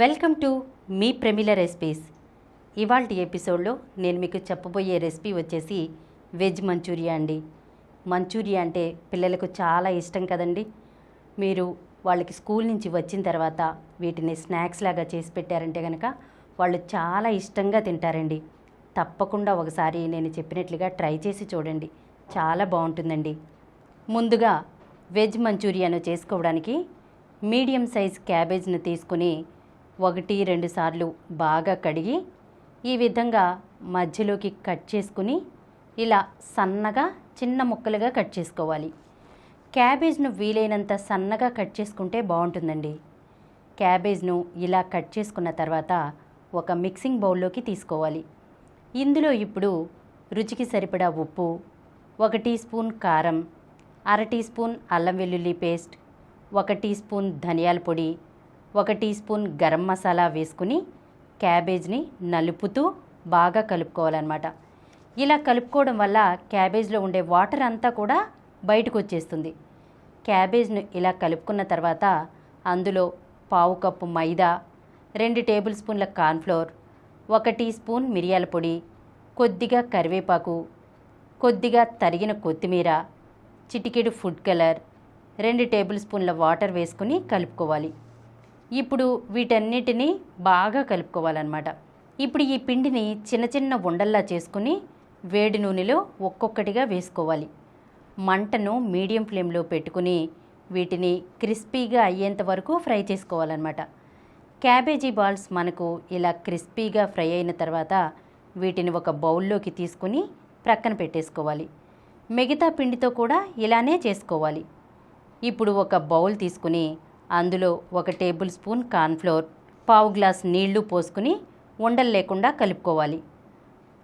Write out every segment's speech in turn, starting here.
Welcome to మీ Pramila recipes. ఇవాల్టి ఎపిసోడ్లో నేను మీకు చెప్పబోయే రెసిపీ వచ్చేసి వెజ్ మంచూరియా అండి. మంచూరియా అంటే పిల్లలకు చాలా ఇష్టం కదండి. మీరు వాళ్ళకి స్కూల్ నుంచి వచ్చిన తర్వాత వీటిని స్నాక్స్ లాగా చేసి పెట్టారంటే కనుక వాళ్ళు చాలా ఇష్టంగా తింటారండి. తప్పకుండా ఒకసారి నేను చెప్పినట్లుగా ట్రై చేసి చూడండి, చాలా బాగుంటుందండి. ముందుగా వెజ్ మంచూరియాను చేసుకోవడానికి మీడియం సైజ్ క్యాబేజ్ను తీసుకుని 1-2 సార్లు బాగా కడిగి ఈ విధంగా మధ్యలోకి కట్ చేసుకుని ఇలా సన్నగా చిన్న ముక్కలుగా కట్ చేసుకోవాలి. క్యాబేజ్ను వీలైనంత సన్నగా కట్ చేసుకుంటే బాగుంటుందండి. క్యాబేజ్ను ఇలా కట్ చేసుకున్న తర్వాత ఒక మిక్సింగ్ బౌల్లోకి తీసుకోవాలి. ఇందులో ఇప్పుడు రుచికి సరిపడా ఉప్పు, 1 టీ స్పూన్ కారం, 1/2 టీ స్పూన్ అల్లం వెల్లుల్లి పేస్ట్, 1 టీ స్పూన్ ధనియాల పొడి, 1 టీ స్పూన్ గరం మసాలా వేసుకుని క్యాబేజ్ని నలుపుతూ బాగా కలుపుకోవాలన్నమాట. ఇలా కలుపుకోవడం వల్ల క్యాబేజ్లో ఉండే వాటర్ అంతా కూడా బయటకు వచ్చేస్తుంది. క్యాబేజ్ను ఇలా కలుపుకున్న తర్వాత అందులో 1/2 కప్పు మైదా, 2 టేబుల్ స్పూన్ల కార్న్ఫ్లోర్, 1 టీ స్పూన్ మిరియాల పొడి, కొద్దిగా కరివేపాకు, కొద్దిగా తరిగిన కొత్తిమీర, చిటికెడు ఫుడ్ కలర్, 2 టేబుల్ స్పూన్ల వాటర్ వేసుకుని కలుపుకోవాలి. ఇప్పుడు వీటన్నిటినీ బాగా కలుపుకోవాలన్నమాట. ఇప్పుడు ఈ పిండిని చిన్న చిన్న ఉండల్లా చేసుకుని వేడి నూనెలో ఒక్కొక్కటిగా వేసుకోవాలి. మంటను మీడియం ఫ్లేమ్లో పెట్టుకుని వీటిని క్రిస్పీగా అయ్యేంత వరకు ఫ్రై చేసుకోవాలన్నమాట. క్యాబేజీ బాల్స్ మనకు ఇలా క్రిస్పీగా ఫ్రై అయిన తర్వాత వీటిని ఒక బౌల్లోకి తీసుకుని ప్రక్కన పెట్టేసుకోవాలి. మిగతా పిండితో కూడా ఇలానే చేసుకోవాలి. ఇప్పుడు ఒక బౌల్ తీసుకుని అందులో 1 టేబుల్ స్పూన్ కార్న్ఫ్లోర్, 1/2 గ్లాస్ నీళ్లు పోసుకుని ఉండలు లేకుండా కలుపుకోవాలి.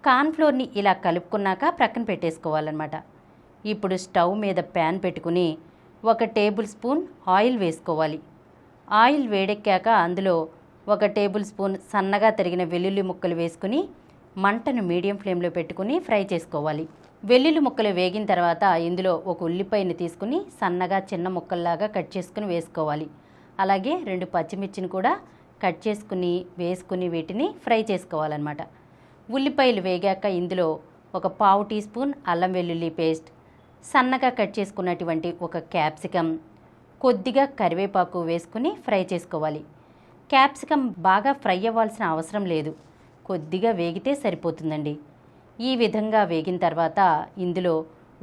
కార్న్ఫ్లోర్ని ఇలా కలుపుకున్నాక ప్రక్కన పెట్టేసుకోవాలన్నమాట. ఇప్పుడు స్టవ్ మీద ప్యాన్ పెట్టుకుని 1 టేబుల్ స్పూన్ ఆయిల్ వేసుకోవాలి. ఆయిల్ వేడెక్కాక అందులో 1 టేబుల్ స్పూన్ సన్నగా తరిగిన వెల్లుల్లి ముక్కలు వేసుకుని మంటను మీడియం ఫ్లేమ్లో పెట్టుకుని ఫ్రై చేసుకోవాలి. వెల్లుల్లి ముక్కలు వేగిన తర్వాత ఇందులో 1 ఉల్లిపాయని తీసుకుని సన్నగా చిన్న ముక్కల్లాగా కట్ చేసుకుని వేసుకోవాలి. అలాగే 2 పచ్చిమిర్చిని కూడా కట్ చేసుకుని వేసుకుని వీటిని ఫ్రై చేసుకోవాలన్నమాట. ఉల్లిపాయలు వేగాక ఇందులో 1/4 టీ స్పూన్ అల్లం వెల్లుల్లి పేస్ట్, సన్నగా కట్ చేసుకున్నటువంటి 1 క్యాప్సికమ్, కొద్దిగా కరివేపాకు వేసుకుని ఫ్రై చేసుకోవాలి. క్యాప్సికమ్ బాగా ఫ్రై అవ్వాల్సిన అవసరం లేదు, కొద్దిగా వేగితే సరిపోతుందండి. ఈ విధంగా వేగిన తర్వాత ఇందులో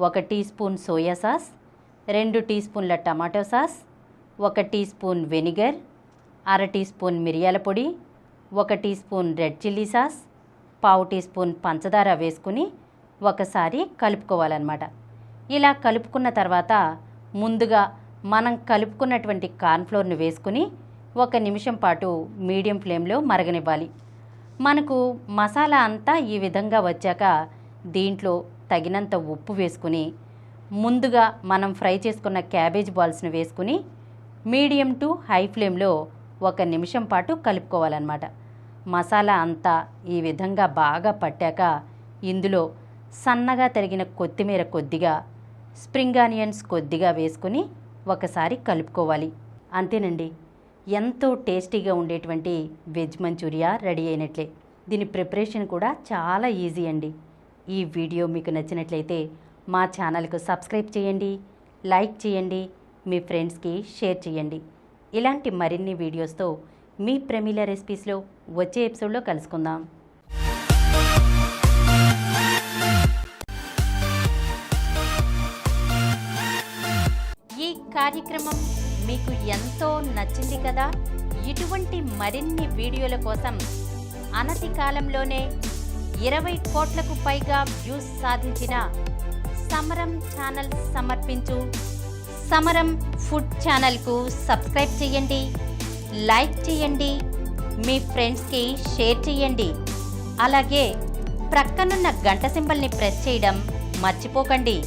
1 టీ స్పూన్ సోయా సాస్, 2 టీ స్పూన్ల tomato sauce, 1 teaspoon vinegar, 1/2 teaspoon మిరియాల పొడి, 1 teaspoon red chilli sauce, 1/2 teaspoon పంచదార వేసుకుని ఒకసారి కలుపుకోవాలన్నమాట. ఇలా కలుపుకున్న తర్వాత ముందుగా మనం కలుపుకున్నటువంటి కార్న్ఫ్లోర్ని వేసుకుని 1 నిమిషం పాటు మీడియం ఫ్లేమ్లో మరగనివ్వాలి. మనకు మసాలా అంతా ఈ విధంగా వచ్చాక దీంట్లో తగినంత ఉప్పు వేసుకుని ముందుగా మనం ఫ్రై చేసుకున్న క్యాబేజ్ బాల్స్ని వేసుకుని మీడియం టు హై ఫ్లేమ్లో 1 నిమిషం పాటు కలుపుకోవాలన్నమాట. మసాలా అంతా ఈ విధంగా బాగా పట్టాక ఇందులో సన్నగా తరిగిన కొత్తిమీర కొద్దిగా, స్ప్రింగ్ ఆనియన్స్ కొద్దిగా వేసుకుని ఒకసారి కలుపుకోవాలి. అంతేనండి, ఎంతో టేస్టీగా ఉండేటువంటి వెజ్ మంచూరియా రెడీ అయినట్లే. దీని ప్రిపరేషన్ కూడా చాలా ఈజీ అండి. ఈ వీడియో మీకు నచ్చినట్లయితే మా ఛానల్కు సబ్స్క్రైబ్ చేయండి, లైక్ చేయండి, మీ ఫ్రెండ్స్కి షేర్ చేయండి. ఇలాంటి మరిన్ని వీడియోస్తో మీ ప్రమిల రెసిపీస్లో వచ్చే ఎపిసోడ్లో కలుసుకుందాం. ఈ కార్యక్రమం మీకు ఎంతో నచ్చింది కదా. ఇటువంటి మరిన్ని వీడియోల కోసం అనతి కాలంలోనే 20 కోట్లకు పైగా వ్యూస్ సాధించిన సమరం ఛానల్ సమర్పించు సమరం ఫుడ్ ఛానల్కు సబ్స్క్రైబ్ చేయండి, లైక్ చేయండి, మీ ఫ్రెండ్స్కి షేర్ చేయండి. అలాగే ప్రక్కనున్న గంట సింబల్ని ప్రెస్ చేయడం మర్చిపోకండి.